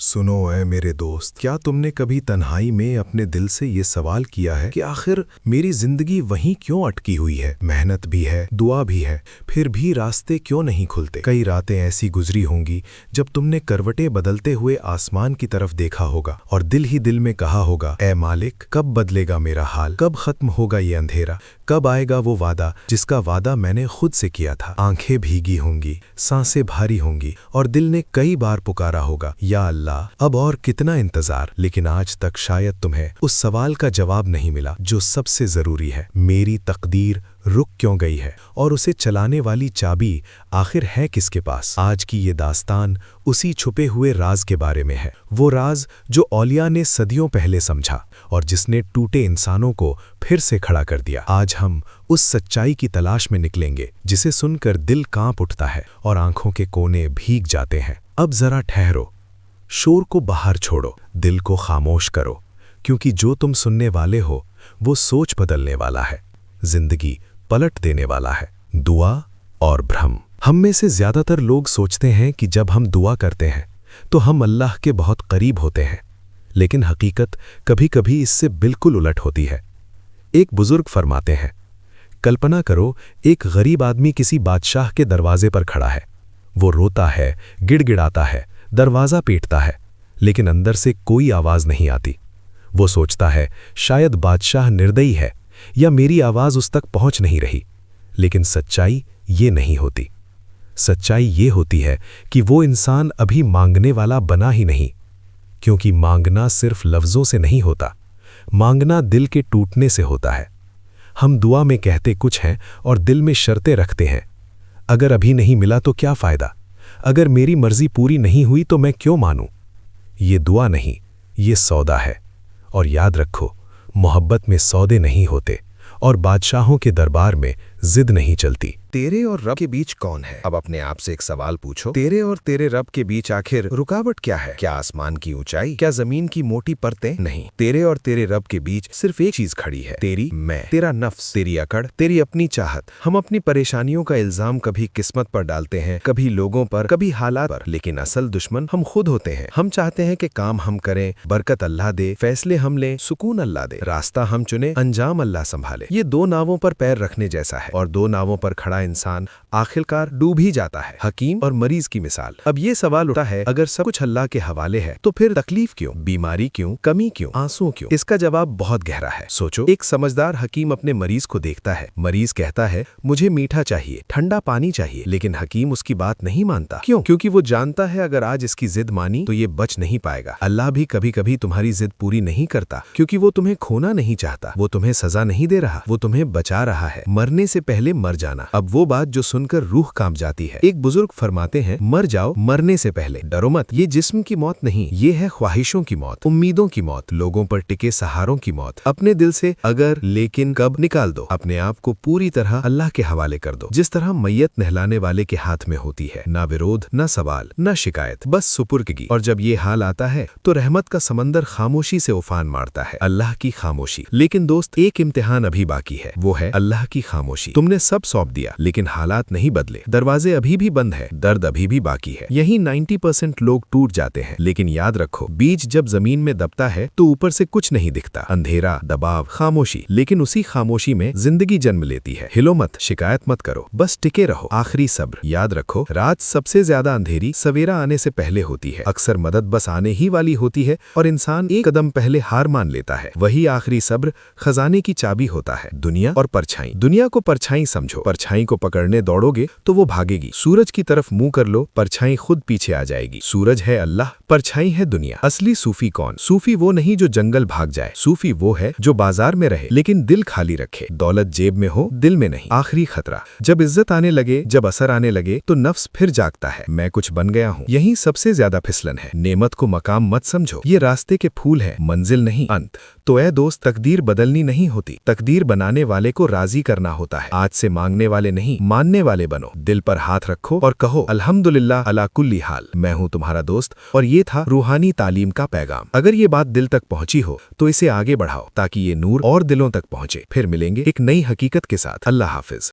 सुनो ऐ मेरे दोस्त, क्या तुमने कभी तन्हाई में अपने दिल से ये सवाल किया है कि आखिर मेरी जिंदगी वहीं क्यों अटकी हुई है? मेहनत भी है, दुआ भी है, फिर भी रास्ते क्यों नहीं खुलते? कई रातें ऐसी गुजरी होंगी जब तुमने करवटें बदलते हुए आसमान की तरफ देखा होगा और दिल ही दिल में कहा होगा, ऐ मालिक, कब बदलेगा मेरा हाल? कब खत्म होगा ये अंधेरा? कब आएगा वो वादा जिसका वादा मैंने खुद से किया था? आंखें भीगी होंगी, सांसें भारी होंगी और दिल ने कई बार पुकारा होगा, या अल्लाह, अब और कितना इंतजार। लेकिन आज तक शायद तुम्हें उस सवाल का जवाब नहीं मिला जो सबसे जरूरी है, मेरी तकदीर रुक क्यों गई है और उसे चलाने वाली चाबी आखिर है किसके पास? आज की ये दास्तान उसी छुपे हुए राज के बारे में है, वो राज जो औलिया ने सदियों पहले समझा और जिसने टूटे इंसानों को फिर से खड़ा कर दिया। आज हम उस सच्चाई की तलाश में निकलेंगे जिसे सुनकर दिल कांप उठता है और आंखों के कोने भीग जाते हैं। अब जरा ठहरो, शोर को बाहर छोड़ो, दिल को खामोश करो, क्योंकि जो तुम सुनने वाले हो वो सोच बदलने वाला है, जिंदगी पलट देने वाला है। दुआ और भ्रम। हम में से ज्यादातर लोग सोचते हैं कि जब हम दुआ करते हैं तो हम अल्लाह के बहुत करीब होते हैं, लेकिन हकीकत कभी कभी इससे बिल्कुल उलट होती है। एक बुजुर्ग फरमाते हैं, कल्पना करो एक गरीब आदमी किसी बादशाह के दरवाजे पर खड़ा है। वो रोता है, गिड़गिड़ाता है, दरवाज़ा पीटता है, लेकिन अंदर से कोई आवाज़ नहीं आती। वो सोचता है शायद बादशाह निर्दयी है या मेरी आवाज़ उस तक पहुंच नहीं रही। लेकिन सच्चाई ये नहीं होती। सच्चाई ये होती है कि वो इंसान अभी मांगने वाला बना ही नहीं, क्योंकि मांगना सिर्फ लफ्ज़ों से नहीं होता, मांगना दिल के टूटने से होता है। हम दुआ में कहते कुछ हैं और दिल में शर्तें रखते हैं। अगर अभी नहीं मिला तो क्या फ़ायदा? अगर मेरी मर्जी पूरी नहीं हुई तो मैं क्यों मानूं? ये दुआ नहीं, ये सौदा है। और याद रखो, मोहब्बत में सौदे नहीं होते और बादशाहों के दरबार में जिद नहीं चलती। तेरे और रब के बीच कौन है? अब अपने आप से एक सवाल पूछो, तेरे और तेरे रब के बीच आखिर रुकावट क्या है? क्या आसमान की ऊंचाई? क्या जमीन की मोटी परतें? नहीं, तेरे और तेरे रब के बीच सिर्फ एक चीज खड़ी है, तेरी मैं, तेरा नफ्स, तेरी अकड़, तेरी अपनी चाहत। हम अपनी परेशानियों का इल्जाम कभी किस्मत पर डालते हैं, कभी लोगों पर, कभी हालात पर, लेकिन असल दुश्मन हम खुद होते हैं। हम चाहते हैं कि काम हम करें, बरकत अल्लाह दे, फैसले हम लें, सुकून अल्लाह दे, रास्ता हम चुने, अंजाम अल्लाह संभाले। ये दो नावों पर पैर रखने जैसा है और दो नावों पर खड़ा इंसान आखिरकार डूब ही जाता है। हकीम और मरीज की मिसाल। अब ये सवाल उठता है, अगर सब कुछ अल्लाह के हवाले है तो फिर तकलीफ क्यों, बीमारी क्यों, कमी क्यों, आंसू क्यों? इसका जवाब बहुत गहरा है। सोचो, एक समझदार हकीम अपने मरीज को देखता है। मरीज कहता है, मुझे मीठा चाहिए, ठंडा पानी चाहिए, लेकिन हकीम उसकी बात नहीं मानता। क्यों? क्योंकि वो जानता है अगर आज इसकी जिद मानी तो ये बच नहीं पाएगा। अल्लाह भी कभी कभी तुम्हारी जिद पूरी नहीं करता, क्योंकि वो तुम्हें खोना नहीं चाहता, वो तुम्हें सजा नहीं दे रहा, वो तुम्हें बचा रहा है। मरने से पहले मर जाना। अब वो बात जो सुनकर रूह कांप जाती है। एक बुजुर्ग फरमाते हैं, मर जाओ मरने से पहले, डरो मत। ये जिस्म की मौत नहीं, ये है ख्वाहिशों की मौत, उम्मीदों की मौत, लोगों पर टिके सहारों की मौत। अपने दिल से अगर, लेकिन, कब निकाल दो। अपने आप को पूरी तरह अल्लाह के हवाले कर दो, जिस तरह मैयत नहलाने वाले के हाथ में होती है। ना विरोध, ना सवाल, ना शिकायत, बस सुपुर्दगी। और जब ये हाल आता है तो रहमत का समंदर खामोशी से उफान मारता है, अल्लाह की खामोशी। लेकिन दोस्त, एक इम्तिहान अभी बाकी है, वो है अल्लाह की खामोशी। तुमने सब सौंप दिया, लेकिन हालात नहीं बदले, दरवाजे अभी भी बंद है, दर्द अभी भी बाकी है। यही 90% लोग टूट जाते हैं। लेकिन याद रखो, बीज जब जमीन में दबता है तो ऊपर से कुछ नहीं दिखता, अंधेरा, दबाव, खामोशी। लेकिन उसी खामोशी में जिंदगी जन्म लेती है। हिलो मत, शिकायत मत करो, बस टिके रहो। आखिरी सब्र। याद रखो, रात सबसे ज्यादा अंधेरी सवेरा आने से पहले होती है। अक्सर मदद बस आने ही वाली होती है और इंसान एक कदम पहले हार मान लेता है। वही आखिरी सब्र खजाने की चाबी होता है। दुनिया और परछाई। दुनिया को परछाई समझो, परछाई को पकड़ने दौड़ोगे तो वो भागेगी। सूरज की तरफ मुंह कर लो, परछाई खुद पीछे आ जाएगी। सूरज है अल्लाह, परछाई है दुनिया। असली सूफी कौन? सूफी वो नहीं जो जंगल भाग जाए, सूफी वो है जो बाजार में रहे लेकिन दिल खाली रखे। दौलत जेब में हो, दिल में नहीं। आखिरी खतरा, जब इज्जत आने लगे, जब असर आने लगे तो नफ्स फिर जागता है, मैं कुछ बन गया हूँ। यही सबसे ज्यादा फिसलन है। नेमत को मकाम मत समझो, ये रास्ते के फूल है, मंजिल नहीं अंत। तो ऐ दोस्त, तकदीर बदलनी नहीं होती, तकदीर बनाने वाले को राजी करना होता है। आज से मांगने वाले नहीं, मानने वाले बनो। दिल पर हाथ रखो और कहो, अल्हम्दुलिल्लाह अला कुल्ली हाल। मैं हूँ तुम्हारा दोस्त और ये था रूहानी तालीम का पैगाम। अगर ये बात दिल तक पहुंची हो तो इसे आगे बढ़ाओ ताकि ये नूर और दिलों तक पहुंचे। फिर मिलेंगे एक नई हकीकत के साथ। अल्लाह हाफिज।